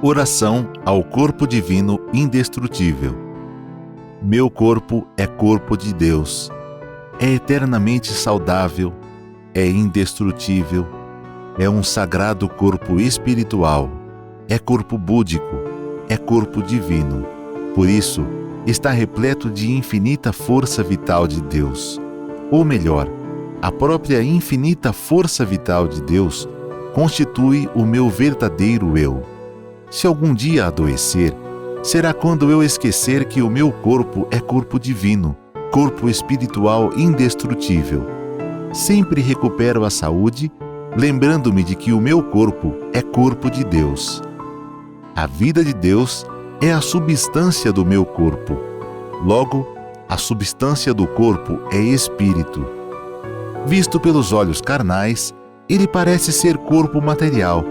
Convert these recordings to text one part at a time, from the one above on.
Oração ao corpo divino indestrutível. Meu corpo é corpo de Deus. É eternamente saudável, é indestrutível, é um sagrado corpo espiritual, é corpo búdico, é corpo divino. Por isso, está repleto de infinita força vital de Deus. Ou melhor, a própria infinita força vital de Deus constitui o meu verdadeiro eu. Se algum dia adoecer, será quando eu esquecer que o meu corpo é corpo divino, corpo espiritual indestrutível. Sempre recupero a saúde, lembrando-me de que o meu corpo é corpo de Deus. A vida de Deus é a substância do meu corpo. Logo, a substância do corpo é espírito. Visto pelos olhos carnais, ele parece ser corpo material,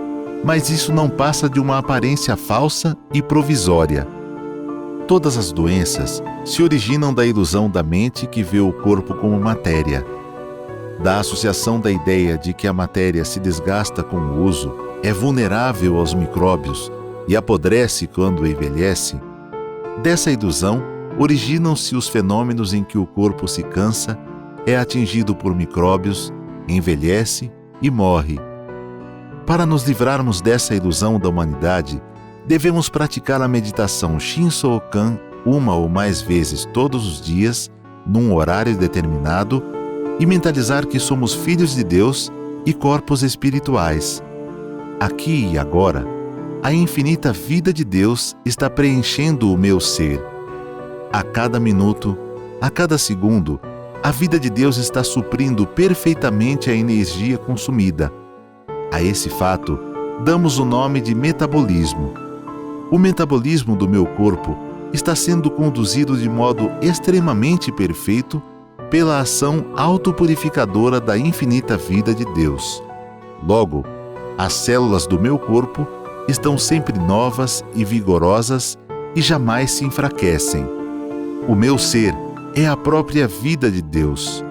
mas isso não passa de uma aparência falsa e provisória. Todas as doenças se originam da ilusão da mente que vê o corpo como matéria. Da associação da ideia de que a matéria se desgasta com o uso, é vulnerável aos micróbios e apodrece quando envelhece, dessa ilusão originam-se os fenômenos em que o corpo se cansa, é atingido por micróbios, envelhece e morre. Para nos livrarmos dessa ilusão da humanidade, devemos praticar a meditação Shinsokan uma ou mais vezes todos os dias, num horário determinado, e mentalizar que somos filhos de Deus e corpos espirituais. Aqui e agora, a infinita vida de Deus está preenchendo o meu ser. A cada minuto, a cada segundo, a vida de Deus está suprindo perfeitamente a energia consumida. A esse fato, damos o nome de metabolismo. O metabolismo do meu corpo está sendo conduzido de modo extremamente perfeito pela ação autopurificadora da infinita vida de Deus. Logo, as células do meu corpo estão sempre novas e vigorosas e jamais se enfraquecem. O meu ser é a própria vida de Deus.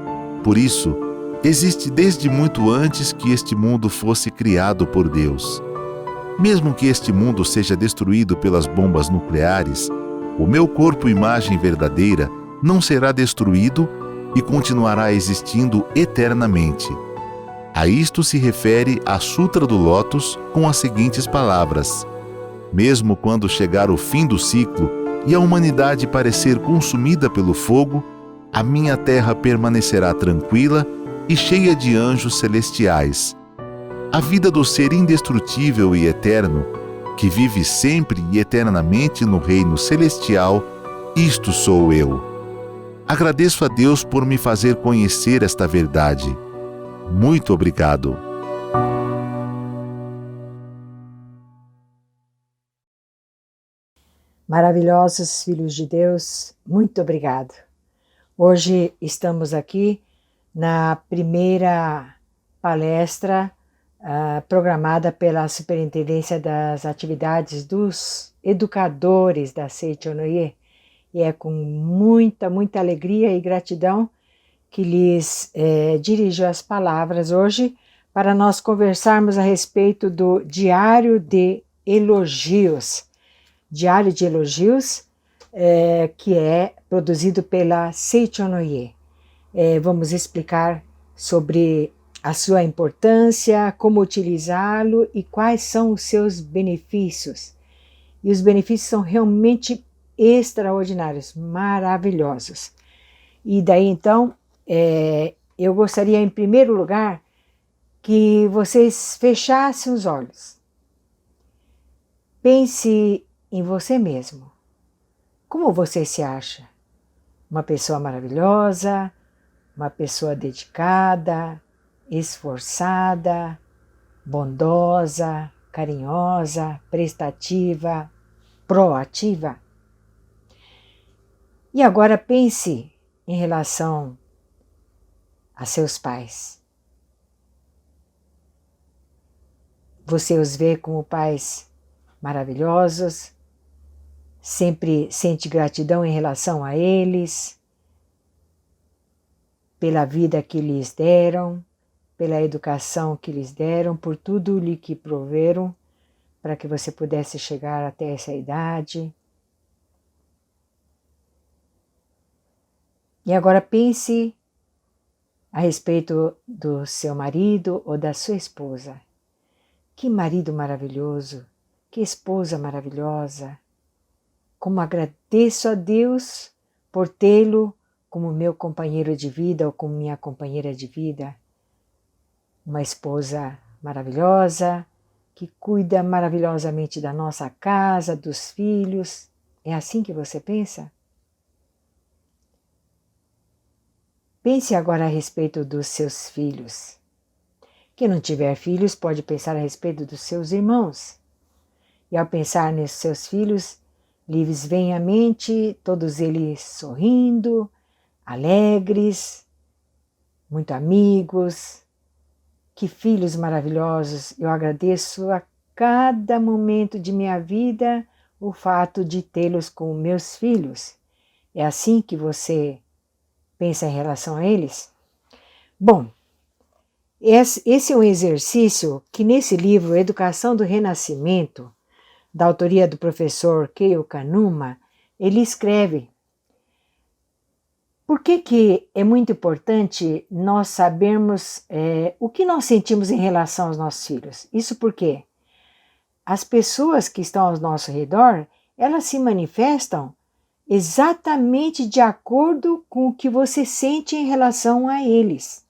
Por isso, existe desde muito antes que este mundo fosse criado por Deus. Mesmo que este mundo seja destruído pelas bombas nucleares, o meu corpo imagem verdadeira não será destruído e continuará existindo eternamente. A isto se refere a Sutra do Lótus com as seguintes palavras: mesmo quando chegar o fim do ciclo e a humanidade parecer consumida pelo fogo, a minha terra permanecerá tranquila e cheia de anjos celestiais. A vida do ser indestrutível e eterno, que vive sempre e eternamente no reino celestial, isto sou eu. Agradeço a Deus por me fazer conhecer esta verdade. Muito obrigado. Maravilhosos filhos de Deus, muito obrigado. Hoje estamos aqui na primeira palestra programada pela Superintendência das Atividades dos Educadores da Seichonoye, e é com muita alegria e gratidão que lhes dirijo as palavras hoje para nós conversarmos a respeito do Diário de Elogios. Diário de Elogios, que é produzido pela Seichonoye. Vamos explicar sobre a sua importância, como utilizá-lo e quais são os seus benefícios. E os benefícios são realmente extraordinários, maravilhosos. E daí então, eu gostaria em primeiro lugar que vocês fechassem os olhos. Pense em você mesmo. Como você se acha? Uma pessoa maravilhosa, uma pessoa dedicada, esforçada, bondosa, carinhosa, prestativa, proativa? E agora pense em relação a seus pais. Você os vê como pais maravilhosos, sempre sente gratidão em relação a eles, pela vida que lhes deram, pela educação que lhes deram, por tudo lhe que proveram, para que você pudesse chegar até essa idade. E agora pense a respeito do seu marido ou da sua esposa. Que marido maravilhoso, que esposa maravilhosa. Como agradeço a Deus por tê-lo como meu companheiro de vida ou como minha companheira de vida. Uma esposa maravilhosa, que cuida maravilhosamente da nossa casa, dos filhos. É assim que você pensa? Pense agora a respeito dos seus filhos. Quem não tiver filhos pode pensar a respeito dos seus irmãos. E ao pensar nesses seus filhos, lhes vem à mente todos eles sorrindo, alegres, muito amigos. Que filhos maravilhosos! Eu agradeço a cada momento de minha vida o fato de tê-los como meus filhos. É assim que você pensa em relação a eles? Bom, esse é um exercício que nesse livro Educação do Renascimento, da autoria do professor Keio Kanuma, ele escreve: por que é muito importante nós sabermos o que nós sentimos em relação aos nossos filhos? Isso porque as pessoas que estão ao nosso redor, elas se manifestam exatamente de acordo com o que você sente em relação a eles.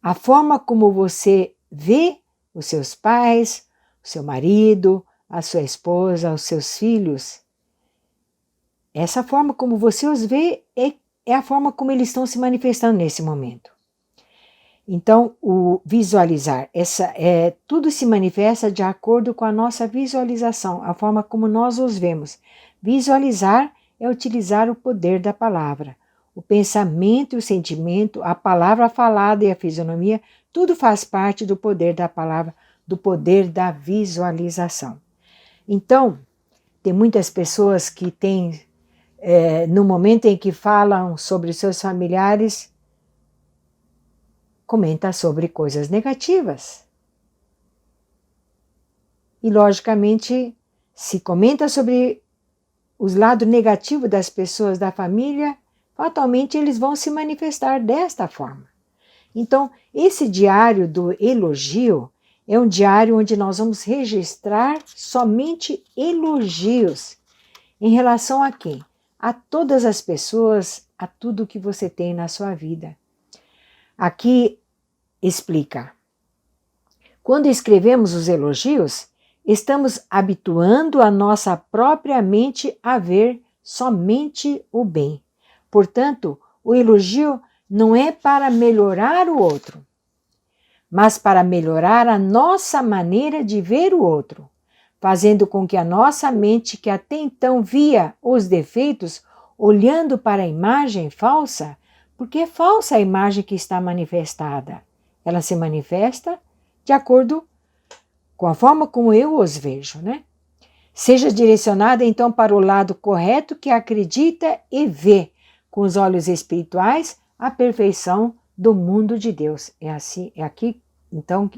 A forma como você vê os seus pais, o seu marido, a sua esposa, os seus filhos, essa forma como você os vê é a forma como eles estão se manifestando nesse momento. Então, o visualizar, tudo se manifesta de acordo com a nossa visualização, a forma como nós os vemos. Visualizar é utilizar o poder da palavra. O pensamento e o sentimento, a palavra falada e a fisionomia, tudo faz parte do poder da palavra, do poder da visualização. Então, tem muitas pessoas que têm, no momento em que falam sobre seus familiares, comenta sobre coisas negativas. E, logicamente, se comenta sobre os lados negativos das pessoas da família, fatalmente eles vão se manifestar desta forma. Então, esse diário do elogio é um diário onde nós vamos registrar somente elogios. Em relação a quem? A todas as pessoas, a tudo que você tem na sua vida. Aqui explica. Quando escrevemos os elogios, estamos habituando a nossa própria mente a ver somente o bem. Portanto, o elogio não é para melhorar o outro, mas para melhorar a nossa maneira de ver o outro, fazendo com que a nossa mente, que até então via os defeitos, olhando para a imagem falsa, porque é falsa a imagem que está manifestada. Ela se manifesta de acordo com a forma como eu os vejo, né? Seja direcionada então para o lado correto que acredita e vê com os olhos espirituais a perfeição do mundo de Deus. É assim, é aqui então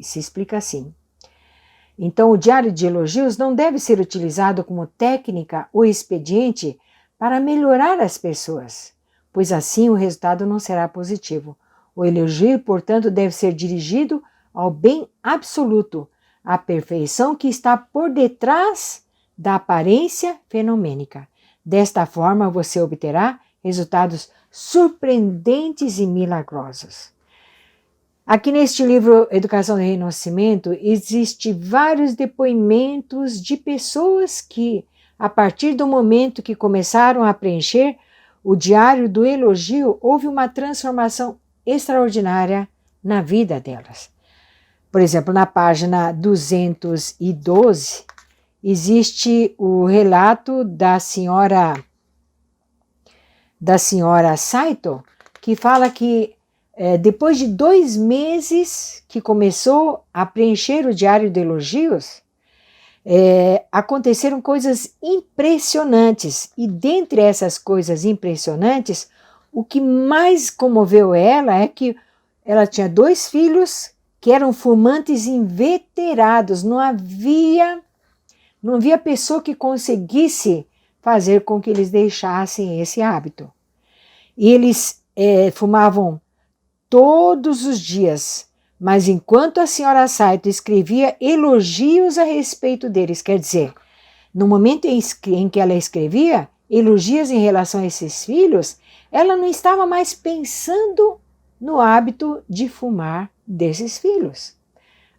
se explica assim. Então o diário de elogios não deve ser utilizado como técnica ou expediente para melhorar as pessoas, pois assim o resultado não será positivo. O elogio, portanto, deve ser dirigido ao bem absoluto, à perfeição que está por detrás da aparência fenomênica. Desta forma, você obterá resultados surpreendentes e milagrosos. Aqui neste livro Educação do Renascimento, existem vários depoimentos de pessoas que, a partir do momento que começaram a preencher o diário do elogio, houve uma transformação extraordinária na vida delas. Por exemplo, na página 212, existe o relato da senhora Saito, que fala que depois de 2 meses que começou a preencher o diário de elogios, aconteceram coisas impressionantes. E dentre essas coisas impressionantes, o que mais comoveu ela é que ela tinha 2 filhos que eram fumantes inveterados. Não havia pessoa que conseguisse fazer com que eles deixassem esse hábito. E eles fumavam todos os dias, mas enquanto a senhora Saito escrevia elogios a respeito deles, quer dizer, no momento em que ela escrevia elogios em relação a esses filhos, ela não estava mais pensando no hábito de fumar desses filhos.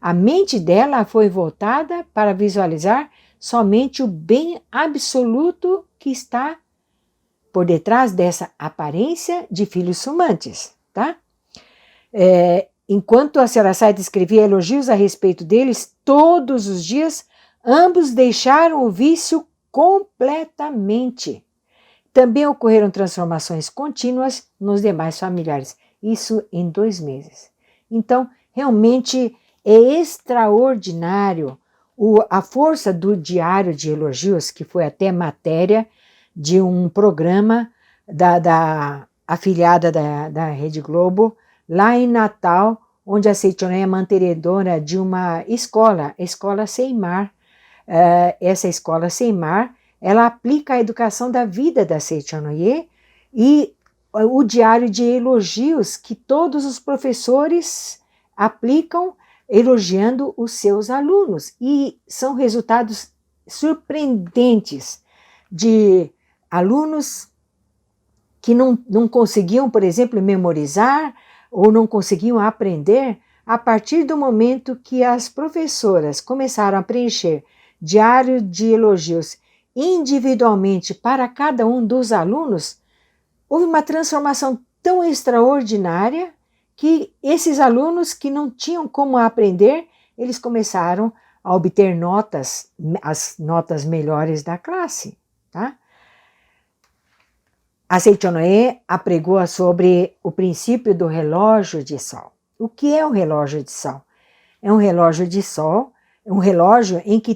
A mente dela foi voltada para visualizar somente o bem absoluto que está por detrás dessa aparência de filhos fumantes, tá? Enquanto a senhora Saito escrevia elogios a respeito deles, todos os dias, ambos deixaram o vício completamente. Também ocorreram transformações contínuas nos demais familiares, isso em 2 meses. Então, realmente é extraordinário a força do diário de elogios, que foi até matéria de um programa da afiliada da Rede Globo, lá em Natal, onde a Seichonoye é mantenedora de uma escola, a Escola Seimar. Essa Escola Seimar, ela aplica a educação da vida da Seichonoye e o diário de elogios que todos os professores aplicam elogiando os seus alunos. E são resultados surpreendentes de alunos que não conseguiam, por exemplo, memorizar ou não conseguiam aprender. A partir do momento que as professoras começaram a preencher diário de elogios individualmente para cada um dos alunos, houve uma transformação tão extraordinária que esses alunos que não tinham como aprender, eles começaram a obter notas, as notas melhores da classe, tá? A Seichonoye apregou sobre o princípio do relógio de sol. O que é o relógio de sol? É um relógio de sol, é um relógio em que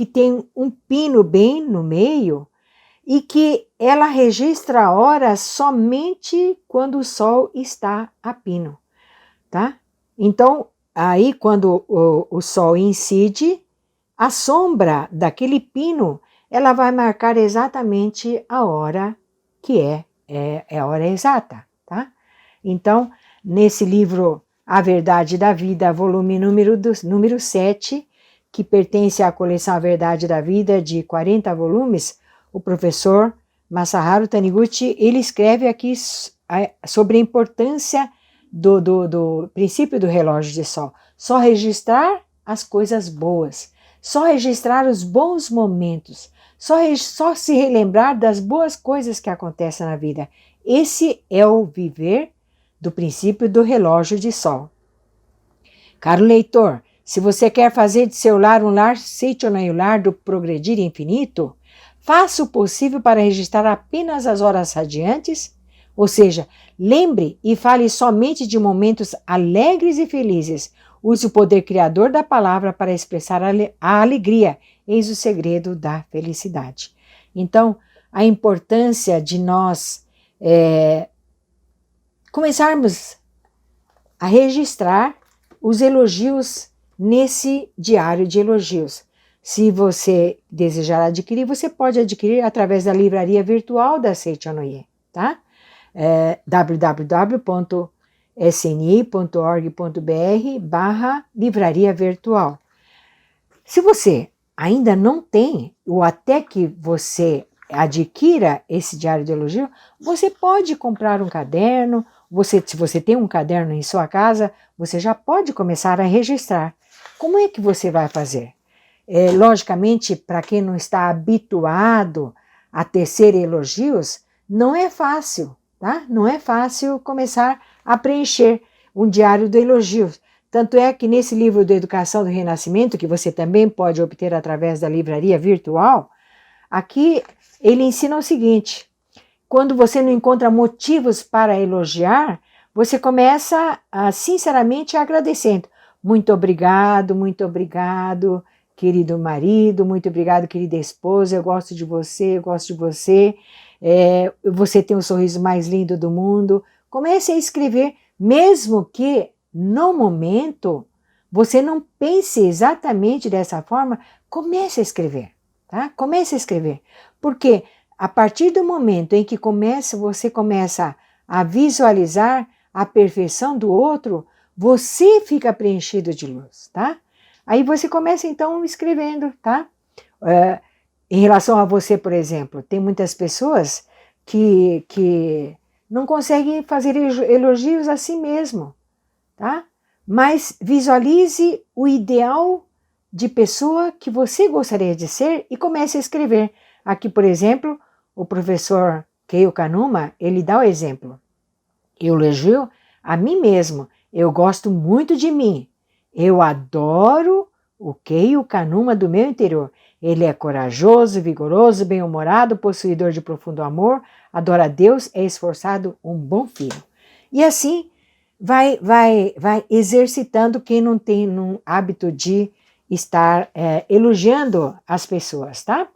tem um pino bem no meio e que ela registra a hora somente quando o sol está a pino, tá? Então, aí quando o sol incide, a sombra daquele pino, ela vai marcar exatamente a hora que é a hora exata, tá? Então, nesse livro A Verdade da Vida, volume número 7, que pertence à coleção A Verdade da Vida, de 40 volumes, o professor Masaharu Taniguchi, ele escreve aqui sobre a importância do princípio do relógio de sol. Só registrar as coisas boas, só registrar os bons momentos, só se relembrar das boas coisas que acontecem na vida. Esse é o viver do princípio do relógio de sol. Caro leitor, se você quer fazer de seu lar um lar Seichonoye, o lar do progredir infinito, faça o possível para registrar apenas as horas radiantes, ou seja, lembre e fale somente de momentos alegres e felizes. Use o poder criador da palavra para expressar a alegria. Eis o segredo da felicidade. Então, a importância de nós começarmos a registrar os elogios nesse diário de elogios. Se você desejar adquirir, você pode adquirir através da livraria virtual da Seichonoye, tá? www.sni.org.br/livraria virtual. Se você ainda não tem, ou até que você adquira esse diário de elogio, você pode comprar um caderno. Se você tem um caderno em sua casa, você já pode começar a registrar. Como é que você vai fazer? Logicamente, para quem não está habituado a tecer elogios, não é fácil, tá? Não é fácil começar a preencher um diário de elogios. Tanto é que nesse livro de Educação do Renascimento, que você também pode obter através da livraria virtual, aqui ele ensina o seguinte: quando você não encontra motivos para elogiar, você começa sinceramente agradecendo. Muito obrigado, querido marido, muito obrigado, querida esposa, eu gosto de você, você tem o sorriso mais lindo do mundo. Comece a escrever, mesmo que no momento, você não pense exatamente dessa forma, comece a escrever, tá? Comece a escrever. Porque a partir do momento em que você começa a visualizar a perfeição do outro, você fica preenchido de luz, tá? Aí você começa então escrevendo, tá? Em relação a você, por exemplo, tem muitas pessoas que não conseguem fazer elogios a si mesmo, tá? Mas visualize o ideal de pessoa que você gostaria de ser e comece a escrever. Aqui, por exemplo, o professor Keio Kanuma, ele dá o exemplo. Eu elogio a mim mesmo. Eu gosto muito de mim. Eu adoro o Keio Kanuma do meu interior. Ele é corajoso, vigoroso, bem-humorado, possuidor de profundo amor, adora a Deus, é esforçado, um bom filho. E assim vai exercitando quem não tem um hábito de estar elogiando as pessoas, tá?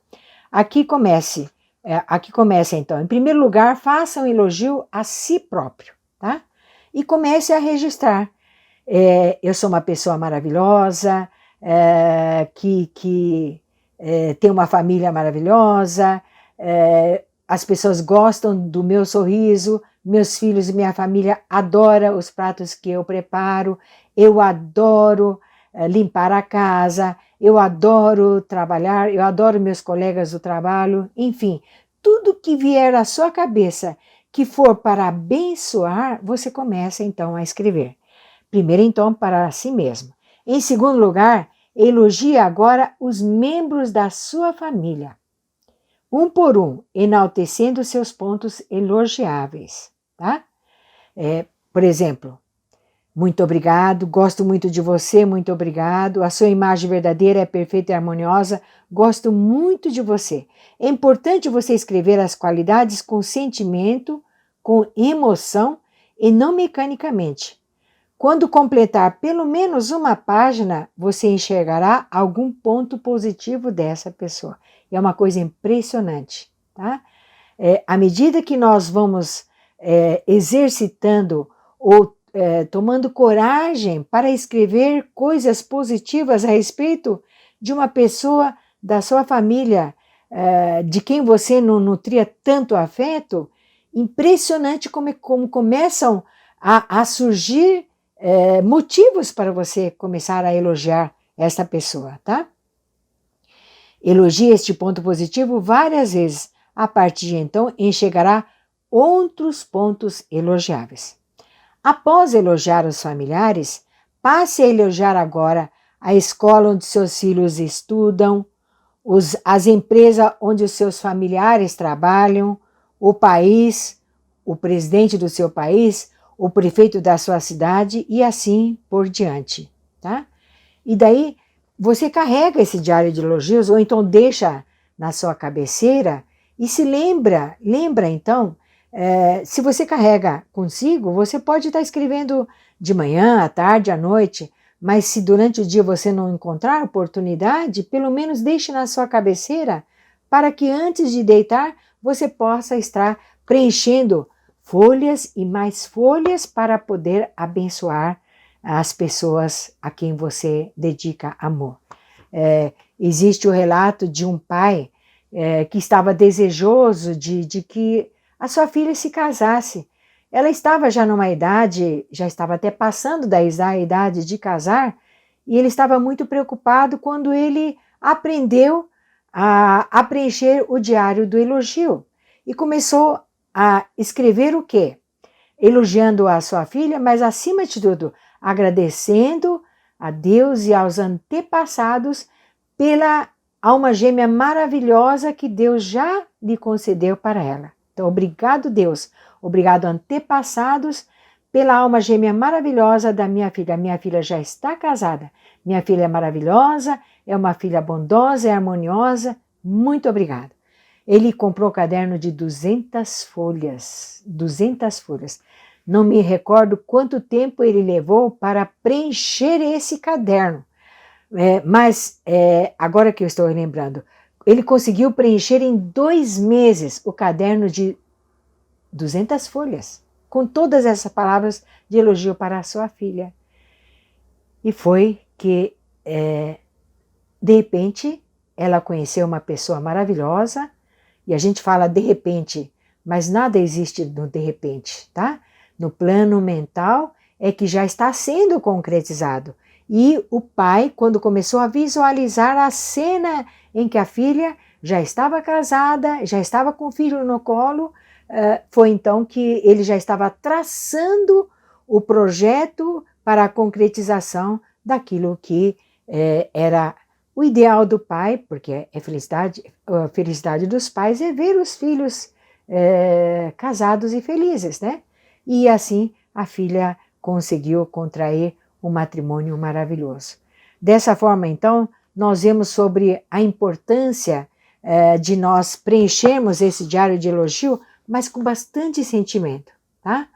Aqui começa então. Em primeiro lugar, faça um elogio a si próprio, tá? E comece a registrar. Eu sou uma pessoa maravilhosa, que tem uma família maravilhosa, as pessoas gostam do meu sorriso, meus filhos e minha família adoram os pratos que eu preparo, eu adoro limpar a casa, eu adoro trabalhar, eu adoro meus colegas do trabalho, enfim, tudo que vier à sua cabeça que for para abençoar, você começa então a escrever. Primeiro, então, para si mesmo. Em segundo lugar, elogie agora os membros da sua família, um por um, enaltecendo seus pontos elogiáveis, tá? Por exemplo, muito obrigado, gosto muito de você, muito obrigado, a sua imagem verdadeira é perfeita e harmoniosa, gosto muito de você. É importante você escrever as qualidades com sentimento, com emoção e não mecanicamente. Quando completar pelo menos uma página, você enxergará algum ponto positivo dessa pessoa. É uma coisa impressionante, tá? À medida que nós vamos exercitando ou tomando coragem para escrever coisas positivas a respeito de uma pessoa da sua família, de quem você não nutria tanto afeto, impressionante como começam a surgir motivos para você começar a elogiar essa pessoa, tá? Elogie este ponto positivo várias vezes. A partir de então, enxergará outros pontos elogiáveis. Após elogiar os familiares, passe a elogiar agora a escola onde seus filhos estudam, as empresas onde os seus familiares trabalham, o país, o presidente do seu país, o prefeito da sua cidade e assim por diante, tá? E daí você carrega esse diário de elogios ou então deixa na sua cabeceira e se lembra então, se você carrega consigo, você pode estar escrevendo de manhã, à tarde, à noite, mas se durante o dia você não encontrar oportunidade, pelo menos deixe na sua cabeceira para que antes de deitar você possa estar preenchendo folhas e mais folhas para poder abençoar as pessoas a quem você dedica amor. Existe o relato de um pai que estava desejoso de que a sua filha se casasse. Ela estava já numa idade, já estava até passando da idade de casar, e ele estava muito preocupado quando ele aprendeu a preencher o diário do elogio. E começou a escrever o quê? Elogiando a sua filha, mas acima de tudo, agradecendo a Deus e aos antepassados pela alma gêmea maravilhosa que Deus já lhe concedeu para ela. Então, obrigado Deus, obrigado antepassados pela alma gêmea maravilhosa da minha filha. Minha filha já está casada, minha filha é maravilhosa, é uma filha bondosa, é harmoniosa, muito obrigado. Ele comprou o caderno de 200 folhas, 200 folhas. Não me recordo quanto tempo ele levou para preencher esse caderno, mas agora que eu estou lembrando, ele conseguiu preencher em 2 meses o caderno de 200 folhas, com todas essas palavras de elogio para a sua filha. E foi que, de repente, ela conheceu uma pessoa maravilhosa, e a gente fala de repente, mas nada existe no de repente, tá? No plano mental é que já está sendo concretizado. E o pai, quando começou a visualizar a cena em que a filha já estava casada, já estava com o filho no colo, foi então que ele já estava traçando o projeto para a concretização daquilo que era o ideal do pai, porque a felicidade dos pais é ver os filhos casados e felizes, né? E assim a filha conseguiu contrair um matrimônio maravilhoso. Dessa forma, então, nós vemos sobre a importância de nós preenchermos esse diário de elogio, mas com bastante sentimento, tá?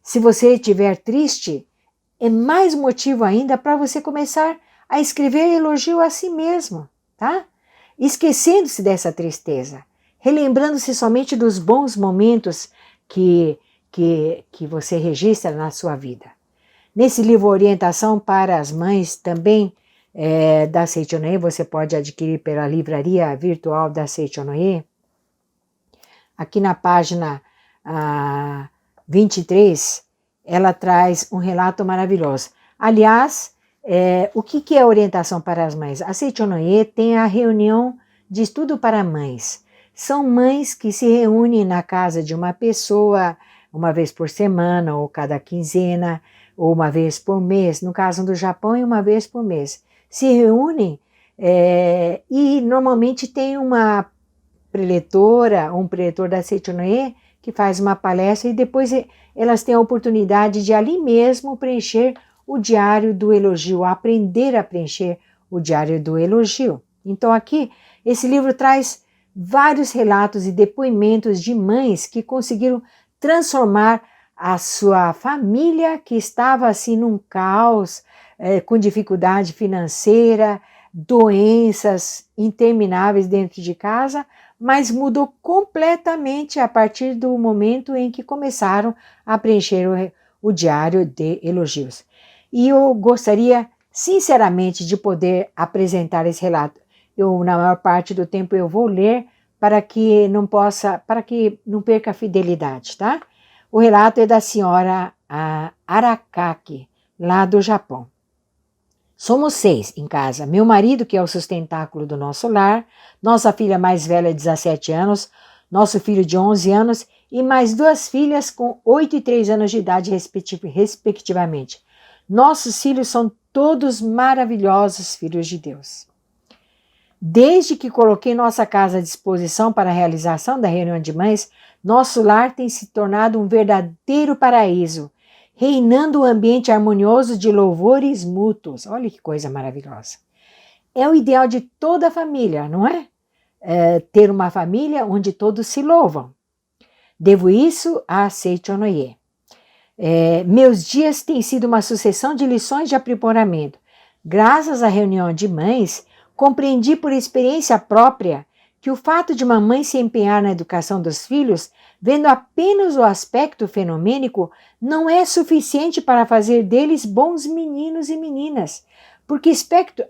Se você estiver triste, é mais motivo ainda para você começar a escrever elogio a si mesmo, tá? Esquecendo-se dessa tristeza, relembrando-se somente dos bons momentos que você registra na sua vida. Nesse livro Orientação para as Mães, também da Seichonoye, você pode adquirir pela livraria virtual da Seichonoye. Aqui na página 23, ela traz um relato maravilhoso. Aliás, o que é orientação para as mães? A Seichonoye tem a reunião de estudo para mães. São mães que se reúnem na casa de uma pessoa uma vez por semana, ou cada quinzena, ou uma vez por mês. No caso do Japão, é uma vez por mês. Se reúnem e normalmente tem uma preletora, um preletor da Seichonoye que faz uma palestra e depois elas têm a oportunidade de ali mesmo preencher o diário do elogio, aprender a preencher o diário do elogio. Então aqui, esse livro traz vários relatos e depoimentos de mães que conseguiram transformar a sua família, que estava assim num caos, com dificuldade financeira, doenças intermináveis dentro de casa, mas mudou completamente a partir do momento em que começaram a preencher o diário de elogios. E eu gostaria, sinceramente, de poder apresentar esse relato. Na maior parte do tempo, eu vou ler para que não perca a fidelidade, tá? O relato é da senhora Arakaki, lá do Japão. Somos 6 em casa. Meu marido, que é o sustentáculo do nosso lar, nossa filha mais velha, 17 anos, nosso filho de 11 anos e mais 2 filhas com 8 e 3 anos de idade, respectivamente. Nossos filhos são todos maravilhosos filhos de Deus. Desde que coloquei nossa casa à disposição para a realização da reunião de mães, nosso lar tem se tornado um verdadeiro paraíso, reinando um ambiente harmonioso de louvores mútuos. Olha que coisa maravilhosa. É o ideal de toda a família, não é? Ter uma família onde todos se louvam. Devo isso a Seichonoye. Meus dias têm sido uma sucessão de lições de aprimoramento. Graças à reunião de mães, compreendi por experiência própria que o fato de uma mãe se empenhar na educação dos filhos, vendo apenas o aspecto fenomênico, não é suficiente para fazer deles bons meninos e meninas, porque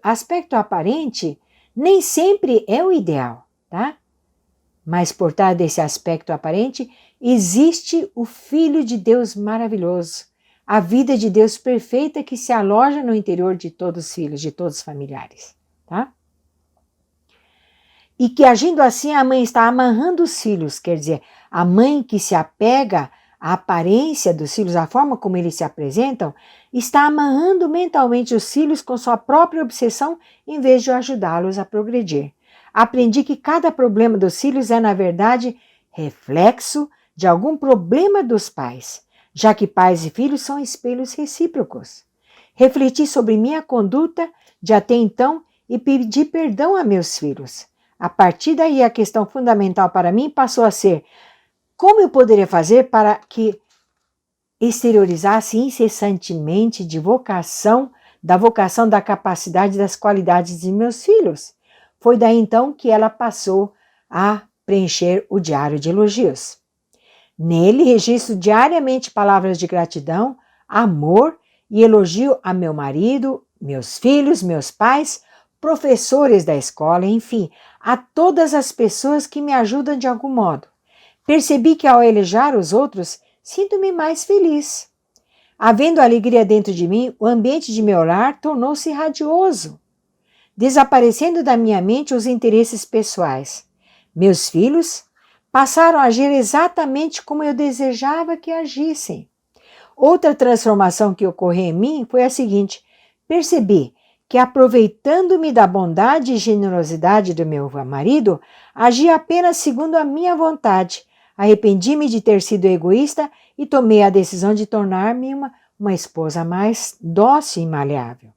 aspecto aparente nem sempre é o ideal, tá? Mas por trás desse aspecto aparente existe o Filho de Deus maravilhoso, a vida de Deus perfeita que se aloja no interior de todos os filhos, de todos os familiares, tá? E que agindo assim a mãe está amarrando os filhos, quer dizer, a mãe que se apega à aparência dos filhos, à forma como eles se apresentam, está amarrando mentalmente os filhos com sua própria obsessão em vez de ajudá-los a progredir. Aprendi que cada problema dos filhos é, na verdade, reflexo de algum problema dos pais, já que pais e filhos são espelhos recíprocos. Refleti sobre minha conduta de até então e pedi perdão a meus filhos. A partir daí, a questão fundamental para mim passou a ser: como eu poderia fazer para que exteriorizasse incessantemente da vocação, da capacidade, das qualidades de meus filhos? Foi daí então que ela passou a preencher o diário de elogios. Nele registro diariamente palavras de gratidão, amor e elogio a meu marido, meus filhos, meus pais, professores da escola, enfim, a todas as pessoas que me ajudam de algum modo. Percebi que ao elogiar os outros, sinto-me mais feliz. Havendo alegria dentro de mim, o ambiente de meu lar tornou-se radioso, desaparecendo da minha mente os interesses pessoais. Meus filhos passaram a agir exatamente como eu desejava que agissem. Outra transformação que ocorreu em mim foi a seguinte: percebi que, aproveitando-me da bondade e generosidade do meu marido, agia apenas segundo a minha vontade. Arrependi-me de ter sido egoísta e tomei a decisão de tornar-me uma esposa mais dócil e maleável.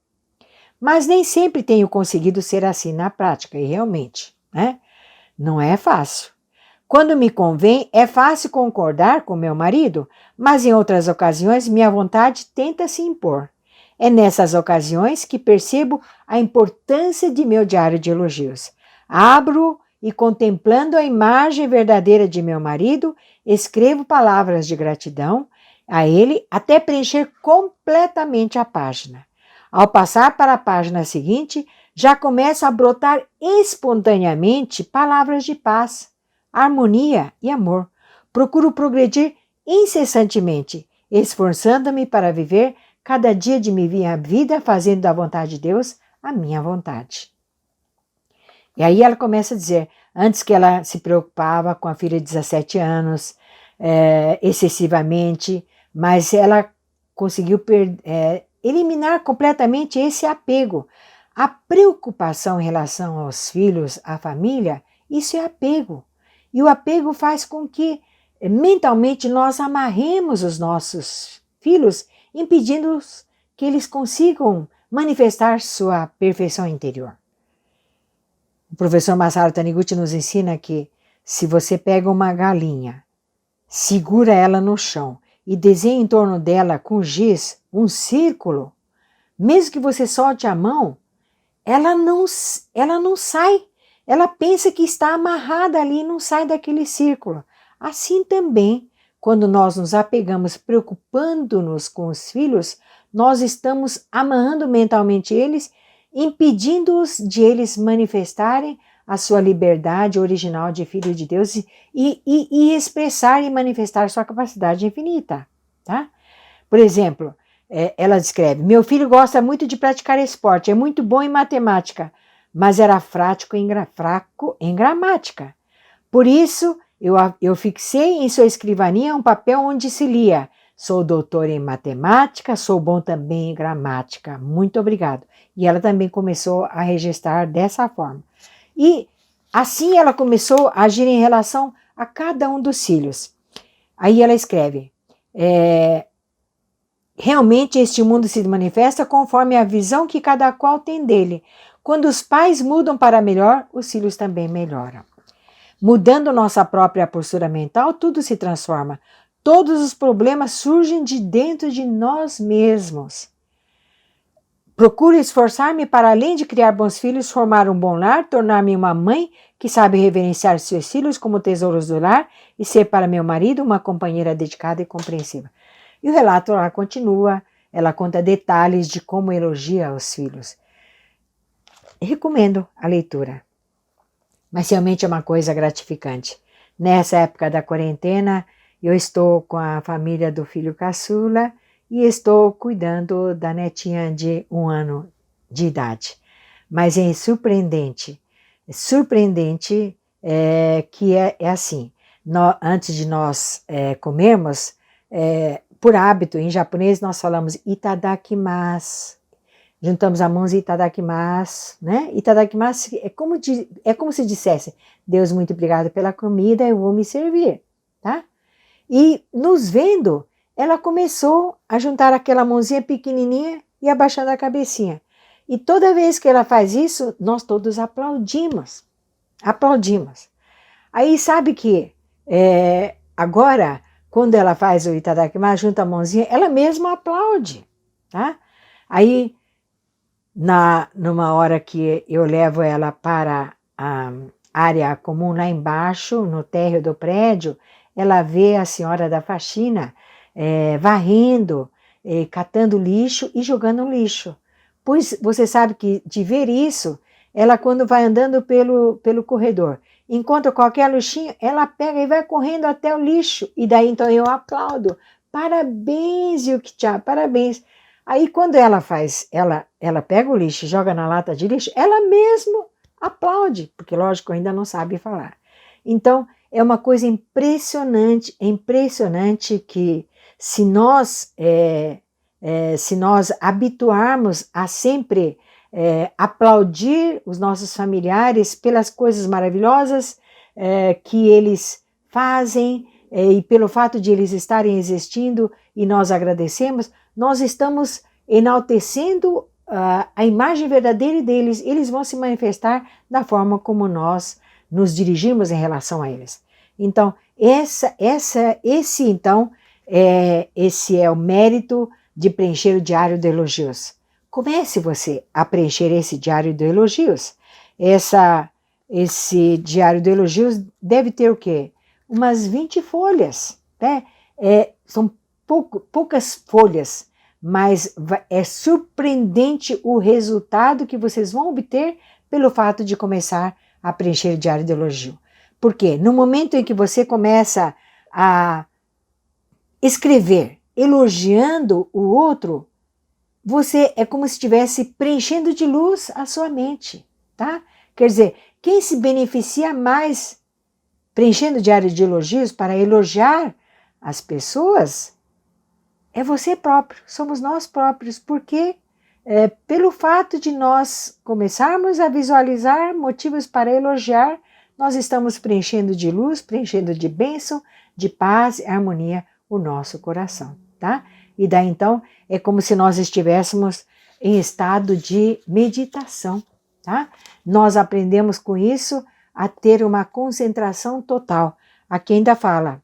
Mas nem sempre tenho conseguido ser assim na prática, e realmente, né? Não é fácil. Quando me convém, é fácil concordar com meu marido, mas em outras ocasiões minha vontade tenta se impor. É nessas ocasiões que percebo a importância de meu diário de elogios. Abro e, contemplando a imagem verdadeira de meu marido, escrevo palavras de gratidão a ele até preencher completamente a página. Ao passar para a página seguinte, já começa a brotar espontaneamente palavras de paz, harmonia e amor. Procuro progredir incessantemente, esforçando-me para viver cada dia de minha vida fazendo da vontade de Deus a minha vontade. E aí ela começa a dizer, antes que ela se preocupava com a filha de 17 anos, excessivamente, mas ela conseguiu eliminar completamente esse apego. A preocupação em relação aos filhos, à família, isso é apego. E o apego faz com que mentalmente nós amarremos os nossos filhos, impedindo que eles consigam manifestar sua perfeição interior. O professor Masaru Taniguchi nos ensina que se você pega uma galinha, segura ela no chão e desenha em torno dela com giz um círculo, mesmo que você solte a mão, ela não sai. Ela pensa que está amarrada ali e não sai daquele círculo. Assim também, quando nós nos apegamos preocupando-nos com os filhos, nós estamos amarrando mentalmente eles, impedindo-os de eles manifestarem a sua liberdade original de filho de Deus e expressar e manifestar sua capacidade infinita. Tá? Por exemplo, ela descreve, meu filho gosta muito de praticar esporte, é muito bom em matemática, mas era fraco em gramática. Por isso, eu fixei em sua escrivaninha um papel onde se lia, sou doutora em matemática, sou bom também em gramática, muito obrigado. E ela também começou a registrar dessa forma. E assim ela começou a agir em relação a cada um dos filhos. Aí ela escreve, realmente este mundo se manifesta conforme a visão que cada qual tem dele. Quando os pais mudam para melhor, os filhos também melhoram. Mudando nossa própria postura mental, tudo se transforma. Todos os problemas surgem de dentro de nós mesmos. Procuro esforçar-me para, além de criar bons filhos, formar um bom lar, tornar-me uma mãe que sabe reverenciar seus filhos como tesouros do lar e ser para meu marido uma companheira dedicada e compreensiva. E o relato lá continua, ela conta detalhes de como elogia os filhos. Recomendo a leitura, mas realmente é uma coisa gratificante. Nessa época da quarentena, eu estou com a família do filho caçula e estou cuidando da netinha de 1 ano de idade. Mas é surpreendente que é assim, antes de nós comermos, por hábito, em japonês nós falamos itadakimasu. Juntamos as mãos e itadakimasu, né? Itadakimasu é como se dissesse, Deus, muito obrigado pela comida, eu vou me servir, tá? E nos vendo, ela começou a juntar aquela mãozinha pequenininha e abaixando a cabecinha. E toda vez que ela faz isso, nós todos aplaudimos. Aí sabe que agora, quando ela faz o itadakimasu, junta a mãozinha, ela mesma aplaude, tá? Aí, numa hora que eu levo ela para a área comum lá embaixo, no térreo do prédio, ela vê a senhora da faxina varrendo catando lixo e jogando no lixo. Pois você sabe que de ver isso, ela quando vai andando pelo corredor, encontra qualquer lixinho, ela pega e vai correndo até o lixo. E daí então eu aplaudo. Parabéns, Yuktia, parabéns. Aí quando ela pega o lixo e joga na lata de lixo, ela mesmo aplaude, porque lógico ainda não sabe falar. Então é uma coisa impressionante que se nós habituarmos a sempre aplaudir os nossos familiares pelas coisas maravilhosas que eles fazem e pelo fato de eles estarem existindo e nós agradecemos, nós estamos enaltecendo a imagem verdadeira deles. Eles vão se manifestar da forma como nós nos dirigimos em relação a eles. Então, esse é o mérito de preencher o diário de elogios. Comece você a preencher esse diário de elogios. Esse diário de elogios deve ter o quê? Umas 20 folhas, né? São poucas folhas, mas é surpreendente o resultado que vocês vão obter pelo fato de começar a preencher o diário de elogio. Por quê? No momento em que você começa a escrever elogiando o outro, você é como se estivesse preenchendo de luz a sua mente, tá? Quer dizer, quem se beneficia mais preenchendo o diário de elogios para elogiar as pessoas é você próprio, somos nós próprios, porque pelo fato de nós começarmos a visualizar motivos para elogiar, nós estamos preenchendo de luz, preenchendo de bênção, de paz e harmonia o nosso coração, tá? E daí então é como se nós estivéssemos em estado de meditação, tá? Nós aprendemos com isso a ter uma concentração total. Aqui ainda fala,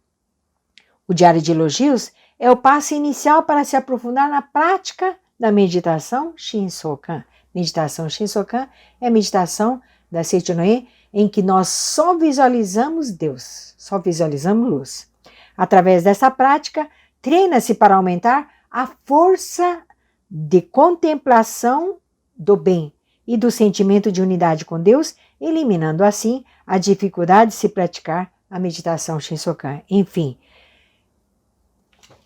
o diário de elogios é o passo inicial para se aprofundar na prática da meditação Shinsokan. Meditação Shinsokan é a meditação da Seichonoye em que nós só visualizamos Deus, só visualizamos luz. Através dessa prática, treina-se para aumentar a força de contemplação do bem e do sentimento de unidade com Deus, eliminando assim a dificuldade de se praticar a meditação Shinsokan. Enfim,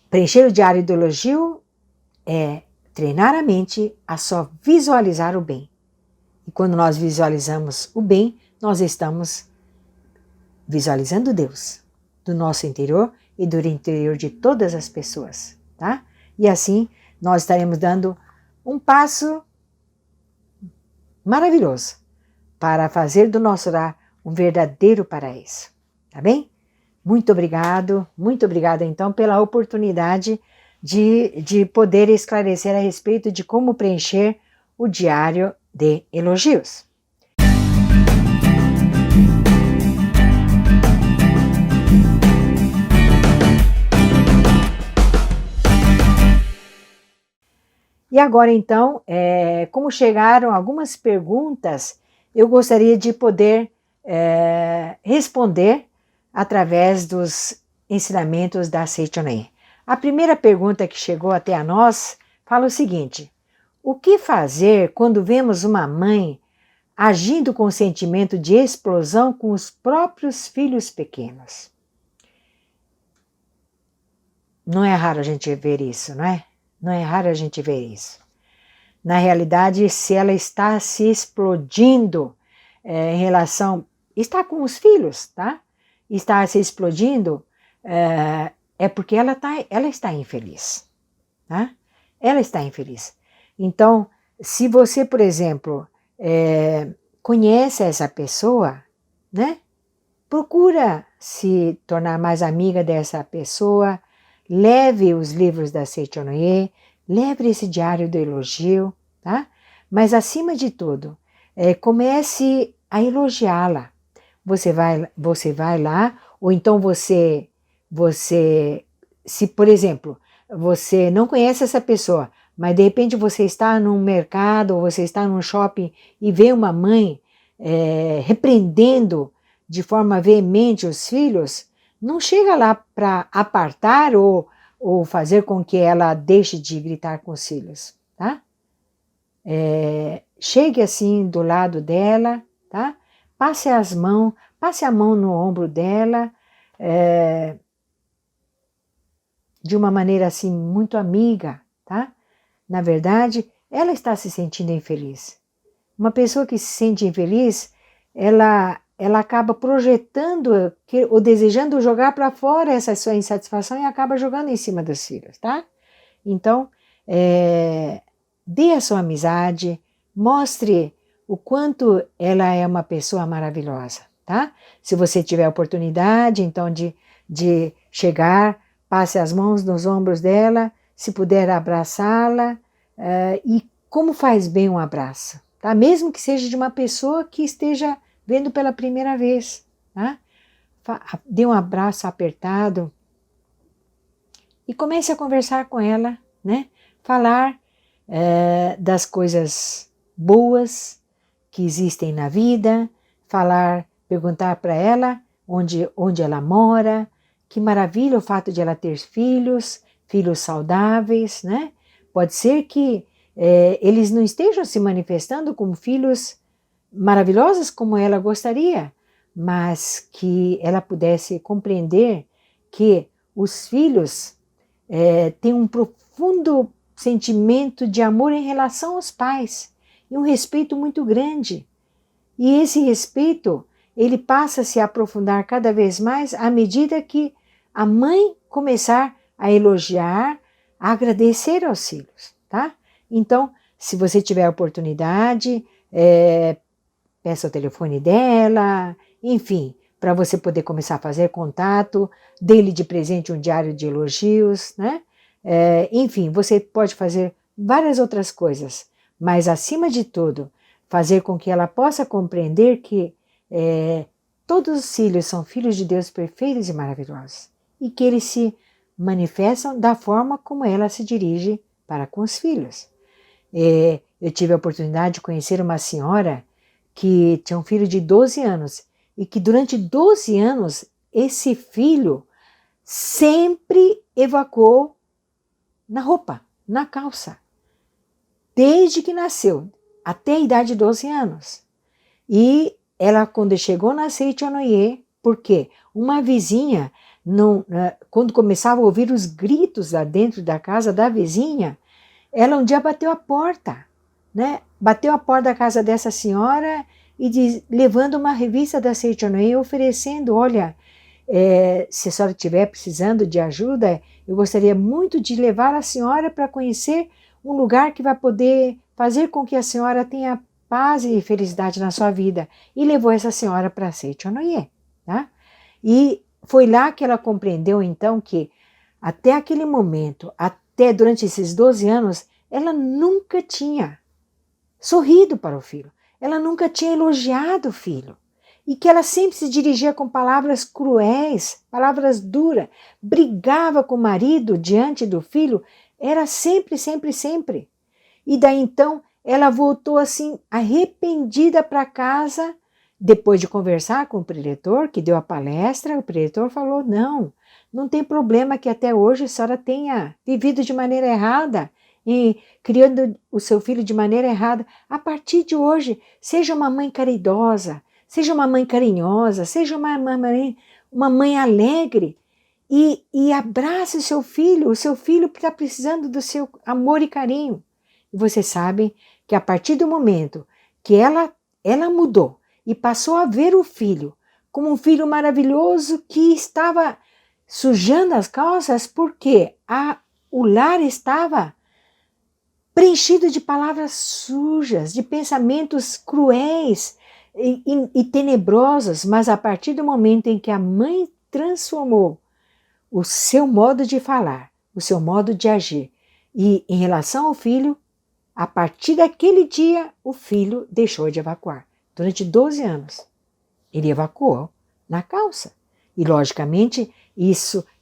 preencher o diário do elogio é treinar a mente a só visualizar o bem. E quando nós visualizamos o bem, nós estamos visualizando Deus do nosso interior e do interior de todas as pessoas, tá? E assim nós estaremos dando um passo maravilhoso para fazer do nosso lar um verdadeiro paraíso, tá bem? Muito obrigada então pela oportunidade de poder esclarecer a respeito de como preencher o diário de elogios. E agora então, como chegaram algumas perguntas, eu gostaria de poder responder através dos ensinamentos da Seichonoye. A primeira pergunta que chegou até a nós fala o seguinte: o que fazer quando vemos uma mãe agindo com sentimento de explosão com os próprios filhos pequenos? Não é raro a gente ver isso, não é? Não é raro a gente ver isso. Na realidade, se ela está se explodindo em relação... Está com os filhos, tá? Está se explodindo, é porque ela está infeliz, tá? Ela está infeliz. Então, se você, por exemplo, conhece essa pessoa, né? Procura se tornar mais amiga dessa pessoa, leve os livros da Seichonoye, leve esse diário do elogio, tá? Mas acima de tudo, comece a elogiá-la. Você vai lá, ou então você, se por exemplo, você não conhece essa pessoa, mas de repente você está num mercado ou você está num shopping e vê uma mãe repreendendo de forma veemente os filhos, não chega lá para apartar ou ou fazer com que ela deixe de gritar com os filhos, tá? Chegue assim do lado dela, tá? Passe a mão no ombro dela, de uma maneira assim muito amiga, tá? Na verdade, ela está se sentindo infeliz. Uma pessoa que se sente infeliz, ela acaba projetando ou desejando jogar para fora essa sua insatisfação e acaba jogando em cima dos filhos, tá? Então, dê a sua amizade, mostre o quanto ela é uma pessoa maravilhosa, tá? Se você tiver oportunidade, então, de chegar, passe as mãos nos ombros dela, se puder abraçá-la, e como faz bem um abraço, tá? Mesmo que seja de uma pessoa que esteja vendo pela primeira vez, tá? Dê um abraço apertado e comece a conversar com ela, né? Falar das coisas boas que existem na vida, perguntar para ela onde ela mora, que maravilha o fato de ela ter filhos saudáveis, né? Pode ser que eles não estejam se manifestando como filhos maravilhosos como ela gostaria, mas que ela pudesse compreender que os filhos têm um profundo sentimento de amor em relação aos pais e um respeito muito grande. E esse respeito, ele passa a se aprofundar cada vez mais à medida que a mãe começar a elogiar, a agradecer aos filhos, tá? Então, se você tiver a oportunidade, peça o telefone dela, enfim, para você poder começar a fazer contato, dê-lhe de presente um diário de elogios, né? Enfim, você pode fazer várias outras coisas, mas acima de tudo, fazer com que ela possa compreender que todos os filhos são filhos de Deus perfeitos e maravilhosos, e que eles se manifestam da forma como ela se dirige para com os filhos. Eu tive a oportunidade de conhecer uma senhora que tinha um filho de 12 anos e que durante 12 anos esse filho sempre evacuou na roupa, na calça, desde que nasceu, até a idade de 12 anos. E ela, quando chegou na Seitonoye, porque uma vizinha, quando começava a ouvir os gritos lá dentro da casa da vizinha, ela um dia bateu a porta, né? Bateu a porta da casa dessa senhora e levando uma revista da Seitonoye, oferecendo, olha, se a senhora estiver precisando de ajuda, eu gostaria muito de levar a senhora para conhecer um lugar que vai poder fazer com que a senhora tenha paz e felicidade na sua vida. E levou essa senhora para Seitonoye, tá? E foi lá que ela compreendeu, então, que até aquele momento, até durante esses 12 anos, ela nunca tinha sorrido para o filho, ela nunca tinha elogiado o filho, e que ela sempre se dirigia com palavras cruéis, palavras duras, brigava com o marido diante do filho, era sempre, sempre, sempre. E daí então ela voltou assim arrependida para casa, depois de conversar com o preletor que deu a palestra. O preletor falou, não tem problema que até hoje a senhora tenha vivido de maneira errada e criando o seu filho de maneira errada. A partir de hoje, seja uma mãe caridosa, seja uma mãe carinhosa, seja uma mãe alegre e abrace o seu filho está precisando do seu amor e carinho. E vocês sabem que a partir do momento que ela mudou e passou a ver o filho como um filho maravilhoso que estava sujando as calças porque o lar estava preenchido de palavras sujas, de pensamentos cruéis e tenebrosos, mas a partir do momento em que a mãe transformou o seu modo de falar, o seu modo de agir, e em relação ao filho, a partir daquele dia, o filho deixou de evacuar. Durante 12 anos, ele evacuou na calça. E, logicamente,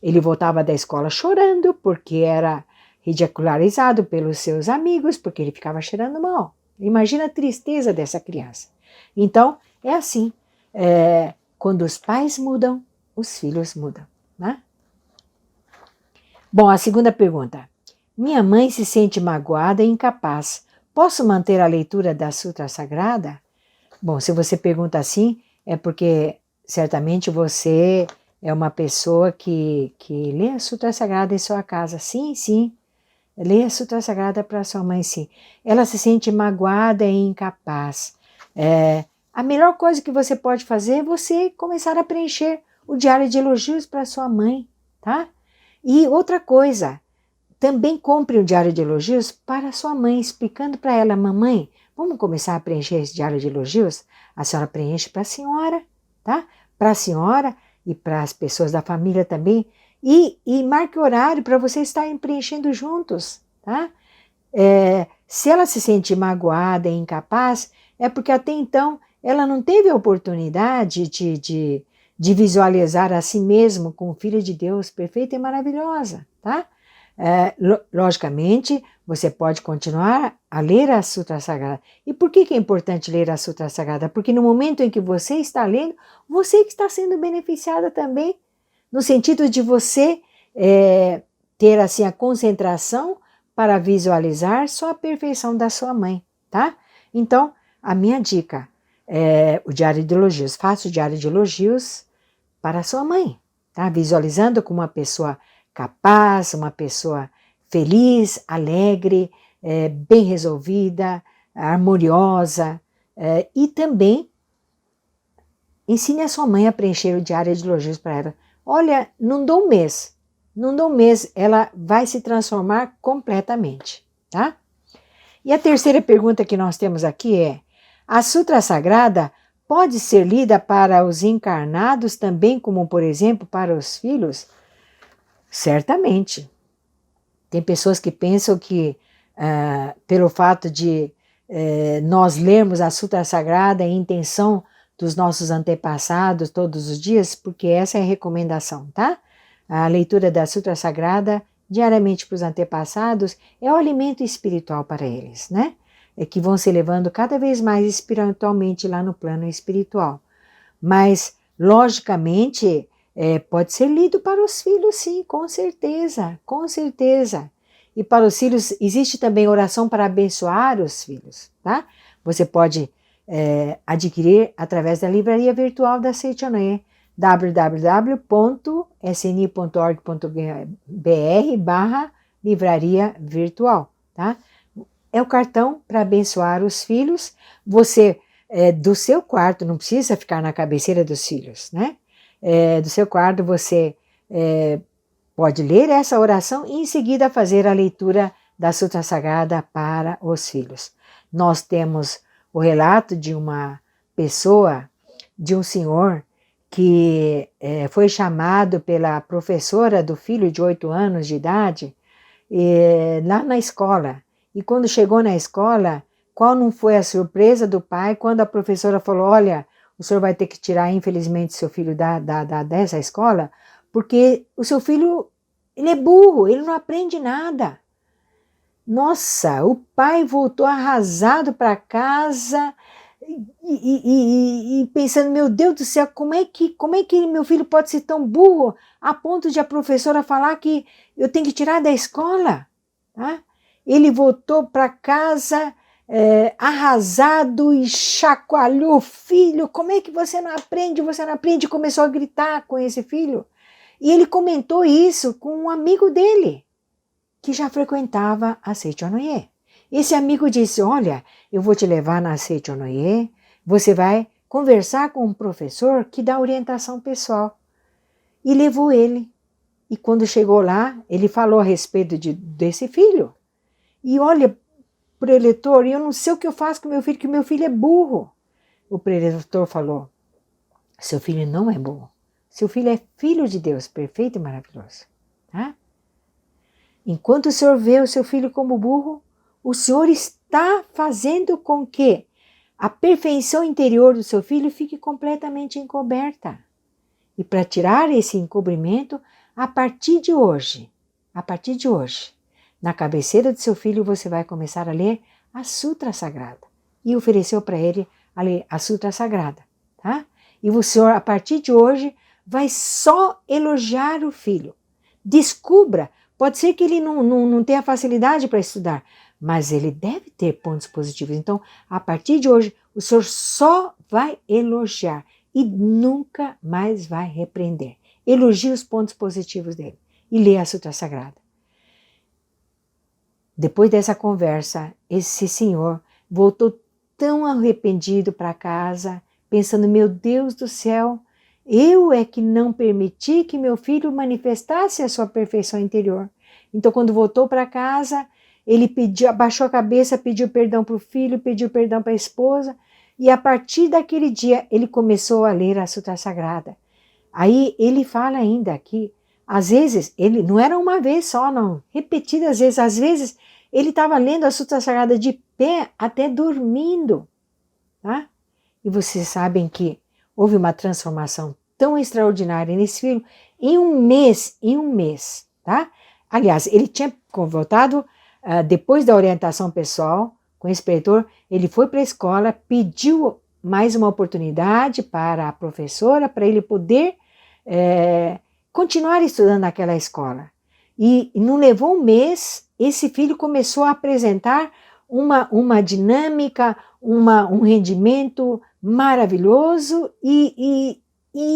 ele voltava da escola chorando, porque era ridicularizado pelos seus amigos, porque ele ficava cheirando mal. Imagina a tristeza dessa criança. Então, é assim. Quando os pais mudam, os filhos mudam, né? Bom, a segunda pergunta. Minha mãe se sente magoada e incapaz. Posso manter a leitura da Sutra Sagrada? Bom, se você pergunta assim, é porque certamente você é uma pessoa que lê a Sutra Sagrada em sua casa. Sim, sim. Lê a Sutra Sagrada para sua mãe, sim. Ela se sente magoada e incapaz. A melhor coisa que você pode fazer é você começar a preencher o diário de elogios para sua mãe, tá? E outra coisa, também compre um diário de elogios para sua mãe, explicando para ela, mamãe, vamos começar a preencher esse diário de elogios? A senhora preenche para a senhora, tá? Para a senhora e para as pessoas da família também. E marque horário para vocês estarem preenchendo juntos, tá? Se ela se sente magoada e incapaz, é porque até então ela não teve a oportunidade de visualizar a si mesma como filha de Deus perfeita e maravilhosa, tá? Logicamente, você pode continuar a ler a Sutra Sagrada. E por que é importante ler a Sutra Sagrada? Porque no momento em que você está lendo, você que está sendo beneficiada também, no sentido de você ter assim a concentração para visualizar só a perfeição da sua mãe, tá? Então, a minha dica é o diário de elogios. Faça o diário de elogios para a sua mãe, tá? Visualizando como uma pessoa capaz, uma pessoa feliz, alegre, bem resolvida, harmoniosa, e também ensine a sua mãe a preencher o diário de elogios para ela. Olha, não dou um mês, ela vai se transformar completamente, tá? E a terceira pergunta que nós temos aqui é: a Sutra Sagrada pode ser lida para os encarnados também, como por exemplo para os filhos? Certamente. Tem pessoas que pensam que pelo fato de nós lermos a Sutra Sagrada em intenção dos nossos antepassados todos os dias, porque essa é a recomendação, tá? A leitura da Sutra Sagrada diariamente para os antepassados é o alimento espiritual para eles, né? Que vão se elevando cada vez mais espiritualmente lá no plano espiritual. Mas, logicamente, pode ser lido para os filhos, sim, com certeza, com certeza. E para os filhos, existe também oração para abençoar os filhos, tá? Você pode adquirir através da livraria virtual da Seichonoye, www.sni.org.br/livraria virtual, tá? É o cartão para abençoar os filhos. Você, do seu quarto, não precisa ficar na cabeceira dos filhos, né? Do seu quarto você pode ler essa oração e em seguida fazer a leitura da Sutra Sagrada para os filhos. Nós temos o relato de uma pessoa, de um senhor, que foi chamado pela professora do filho de 8 anos de idade lá na escola. E quando chegou na escola, qual não foi a surpresa do pai quando a professora falou: olha, o senhor vai ter que tirar, infelizmente, seu filho dessa escola, porque o seu filho, ele é burro, ele não aprende nada. Nossa, o pai voltou arrasado para casa e pensando: meu Deus do céu, como é que meu filho pode ser tão burro a ponto de a professora falar que eu tenho que tirar da escola? Tá? Ele voltou para casa arrasado e chacoalhou o filho. Como é que você não aprende? Você não aprende? Começou a gritar com esse filho. E ele comentou isso com um amigo dele, que já frequentava a Seichonoye. Esse amigo disse: olha, eu vou te levar na Seichonoye, você vai conversar com um professor que dá orientação pessoal. E levou ele. E quando chegou lá, ele falou a respeito desse filho. E olha, preletor, eu não sei o que eu faço com meu filho, que meu filho é burro. O preletor falou: seu filho não é burro. Seu filho é filho de Deus, perfeito e maravilhoso. Tá? Enquanto o senhor vê o seu filho como burro, o senhor está fazendo com que a perfeição interior do seu filho fique completamente encoberta. E para tirar esse encobrimento, a partir de hoje, na cabeceira do seu filho você vai começar a ler a Sutra Sagrada. E ofereceu para ele a ler a Sutra Sagrada. Tá? E o senhor, a partir de hoje, vai só elogiar o filho. Descubra, Pode ser que ele não tenha facilidade para estudar, mas ele deve ter pontos positivos. Então, a partir de hoje, o Senhor só vai elogiar e nunca mais vai repreender. Elogie os pontos positivos dele e leia a Sutra Sagrada. Depois dessa conversa, esse senhor voltou tão arrependido para casa, pensando, meu Deus do céu, eu é que não permiti que meu filho manifestasse a sua perfeição interior. Então, quando voltou para casa, ele abaixou a cabeça, pediu perdão para o filho, pediu perdão para a esposa, e a partir daquele dia, ele começou a ler a Sutra Sagrada. Aí, ele fala ainda que, às vezes, ele não era uma vez só, não, repetidas vezes, às vezes, ele estava lendo a Sutra Sagrada de pé, até dormindo, tá? E vocês sabem que houve uma transformação tão extraordinária nesse filho em um mês, tá? Aliás, ele tinha voltado depois da orientação pessoal com o inspetor, ele foi para a escola, pediu mais uma oportunidade para a professora, para ele poder continuar estudando naquela escola. E não levou um mês, esse filho começou a apresentar uma dinâmica, um rendimento maravilhoso e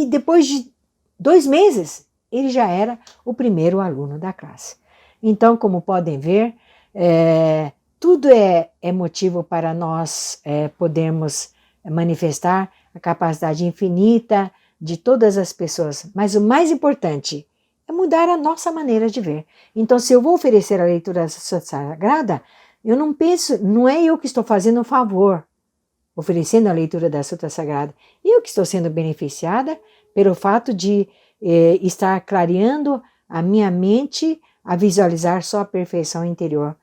depois de 2 meses, ele já era o primeiro aluno da classe. Então, como podem ver, tudo é motivo para nós podermos manifestar a capacidade infinita de todas as pessoas. Mas o mais importante é mudar a nossa maneira de ver. Então, se eu vou oferecer a leitura da Sutra Sagrada, eu não penso, não é eu que estou fazendo um favor, oferecendo a leitura da Sutra Sagrada. Eu que estou sendo beneficiada pelo fato de estar clareando a minha mente a visualizar só a perfeição interior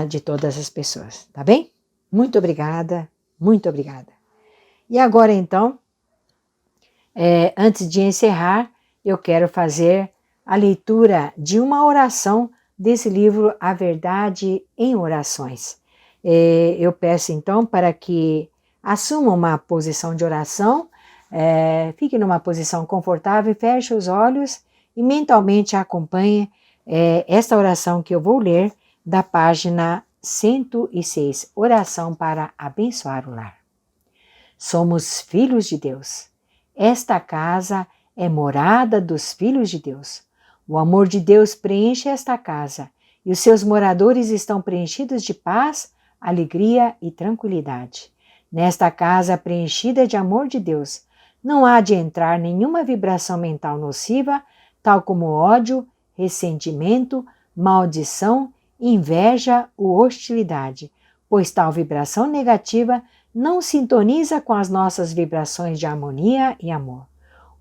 de todas as pessoas, tá bem? Muito obrigada, muito obrigada. E agora então, antes de encerrar, eu quero fazer a leitura de uma oração desse livro, A Verdade em Orações. Eu peço então para que assuma uma posição de oração, fique numa posição confortável, feche os olhos e mentalmente acompanhe esta oração que eu vou ler da página 106, Oração para abençoar o lar. Somos filhos de Deus. Esta casa é morada dos filhos de Deus. O amor de Deus preenche esta casa e os seus moradores estão preenchidos de paz, alegria e tranquilidade. Nesta casa preenchida de amor de Deus, não há de entrar nenhuma vibração mental nociva, tal como ódio, ressentimento, maldição, inveja ou hostilidade, pois tal vibração negativa não sintoniza com as nossas vibrações de harmonia e amor.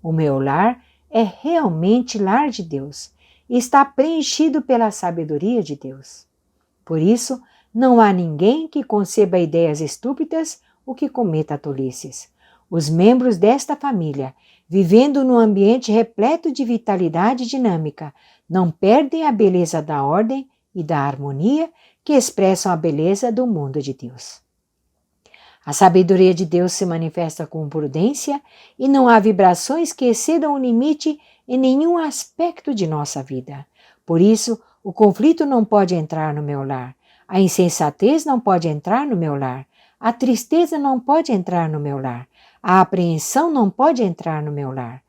O meu lar é realmente lar de Deus e está preenchido pela sabedoria de Deus. Por isso, não há ninguém que conceba ideias estúpidas ou que cometa tolices. Os membros desta família, vivendo num ambiente repleto de vitalidade dinâmica, não perdem a beleza da ordem e da harmonia que expressam a beleza do mundo de Deus. A sabedoria de Deus se manifesta com prudência e não há vibrações que excedam o limite em nenhum aspecto de nossa vida. Por isso, o conflito não pode entrar no meu lar, a insensatez não pode entrar no meu lar, a tristeza não pode entrar no meu lar, a apreensão não pode entrar no meu lar.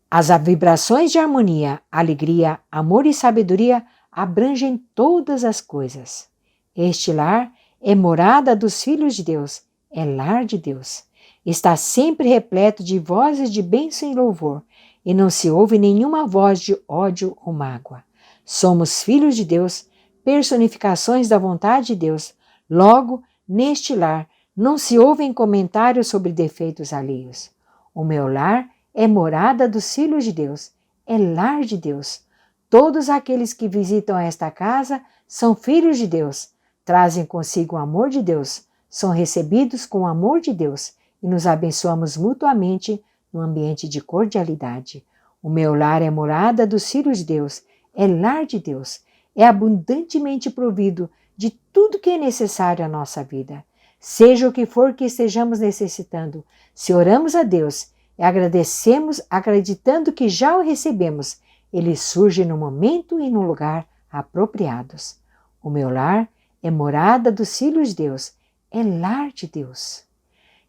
As vibrações de harmonia, alegria, amor e sabedoria abrangem todas as coisas. Este lar é morada dos filhos de Deus, é lar de Deus. Está sempre repleto de vozes de bênção e louvor, e não se ouve nenhuma voz de ódio ou mágoa. Somos filhos de Deus, personificações da vontade de Deus. Logo, neste lar, não se ouvem comentários sobre defeitos alheios. O meu lar é morada dos filhos de Deus, é lar de Deus. Todos aqueles que visitam esta casa são filhos de Deus, trazem consigo o amor de Deus, são recebidos com o amor de Deus e nos abençoamos mutuamente num ambiente de cordialidade. O meu lar é morada dos filhos de Deus, é lar de Deus, é abundantemente provido de tudo que é necessário à nossa vida. Seja o que for que estejamos necessitando, se oramos a Deus e agradecemos acreditando que já o recebemos, ele surge no momento e no lugar apropriados. O meu lar é morada dos filhos de Deus, é lar de Deus.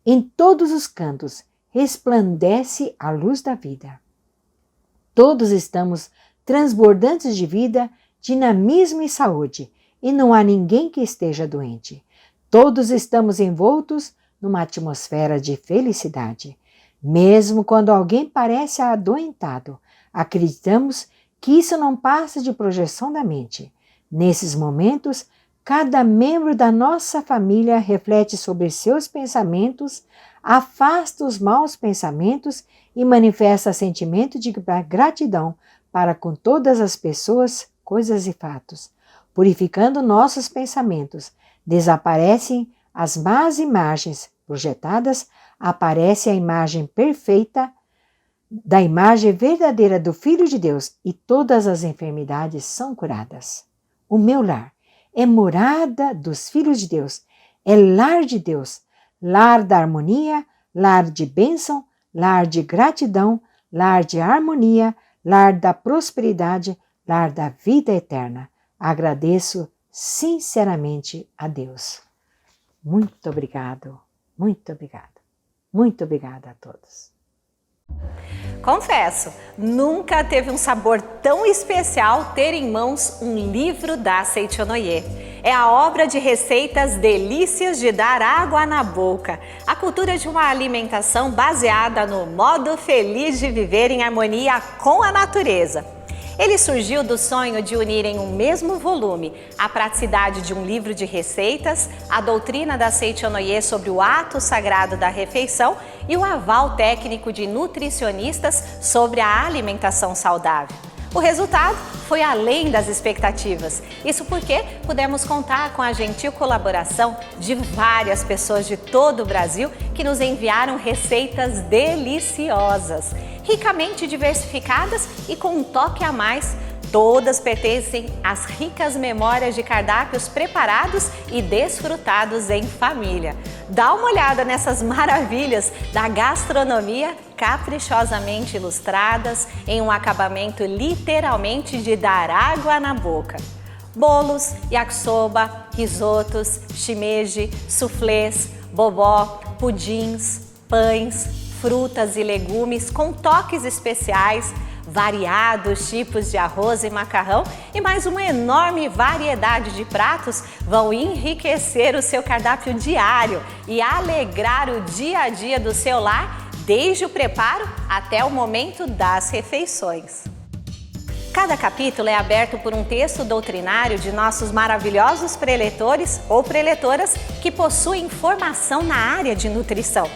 Em todos os cantos resplandece a luz da vida. Todos estamos transbordantes de vida, dinamismo e saúde, e não há ninguém que esteja doente. Todos estamos envoltos numa atmosfera de felicidade. Mesmo quando alguém parece adoentado, acreditamos que isso não passa de projeção da mente. Nesses momentos, cada membro da nossa família reflete sobre seus pensamentos, afasta os maus pensamentos e manifesta sentimento de gratidão para com todas as pessoas, coisas e fatos. Purificando nossos pensamentos, desaparecem as más imagens projetadas, aparece a imagem perfeita da imagem verdadeira do Filho de Deus e todas as enfermidades são curadas. O meu lar é morada dos filhos de Deus, é lar de Deus, lar da harmonia, lar de bênção, lar de gratidão, lar de harmonia, lar da prosperidade, lar da vida eterna. Agradeço sinceramente a Deus. Muito obrigado, muito obrigado, muito obrigada a todos. Confesso, nunca teve um sabor tão especial ter em mãos um livro da Seichonoye. É a obra de receitas delícias de dar água na boca. A cultura de uma alimentação baseada no modo feliz de viver em harmonia com a natureza. Ele surgiu do sonho de unir em um mesmo volume a praticidade de um livro de receitas, a doutrina da Seichonoye sobre o ato sagrado da refeição e o aval técnico de nutricionistas sobre a alimentação saudável. O resultado foi além das expectativas. Isso porque pudemos contar com a gentil colaboração de várias pessoas de todo o Brasil que nos enviaram receitas deliciosas, ricamente diversificadas e com um toque a mais. Todas pertencem às ricas memórias de cardápios preparados e desfrutados em família. Dá uma olhada nessas maravilhas da gastronomia caprichosamente ilustradas em um acabamento literalmente de dar água na boca. Bolos, yakisoba, risotos, shimeji, soufflés, bobó, pudins, pães, frutas e legumes com toques especiais, variados tipos de arroz e macarrão e mais uma enorme variedade de pratos vão enriquecer o seu cardápio diário e alegrar o dia a dia do seu lar, desde o preparo até o momento das refeições. Cada capítulo é aberto por um texto doutrinário de nossos maravilhosos preletores ou preletoras que possuem formação na área de nutrição.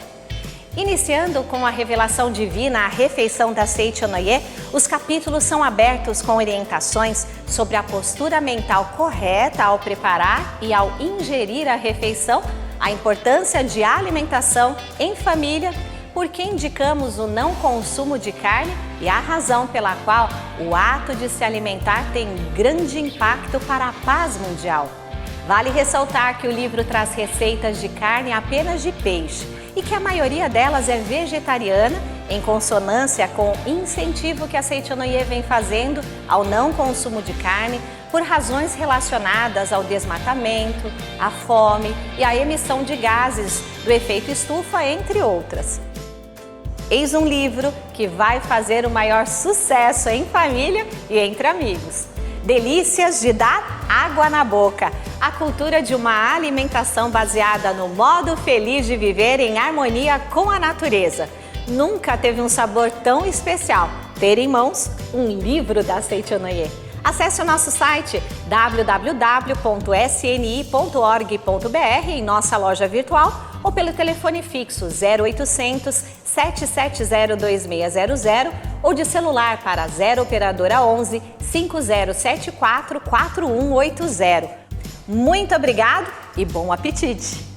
Iniciando com a revelação divina, a refeição da Seichonoye, os capítulos são abertos com orientações sobre a postura mental correta ao preparar e ao ingerir a refeição, a importância de alimentação em família, por que indicamos o não consumo de carne e a razão pela qual o ato de se alimentar tem grande impacto para a paz mundial. Vale ressaltar que o livro traz receitas de carne apenas de peixe e que a maioria delas é vegetariana, em consonância com o incentivo que a Seichonoye vem fazendo ao não consumo de carne por razões relacionadas ao desmatamento, à fome e à emissão de gases do efeito estufa, entre outras. Eis um livro que vai fazer o maior sucesso em família e entre amigos. Delícias de dar água na boca. A cultura de uma alimentação baseada no modo feliz de viver em harmonia com a natureza. Nunca teve um sabor tão especial ter em mãos um livro da Seichonoye. Acesse o nosso site www.sni.org.br em nossa loja virtual ou pelo telefone fixo 0800 770 2600 ou de celular para 0 operadora 11 5074 4180. Muito obrigado e bom apetite!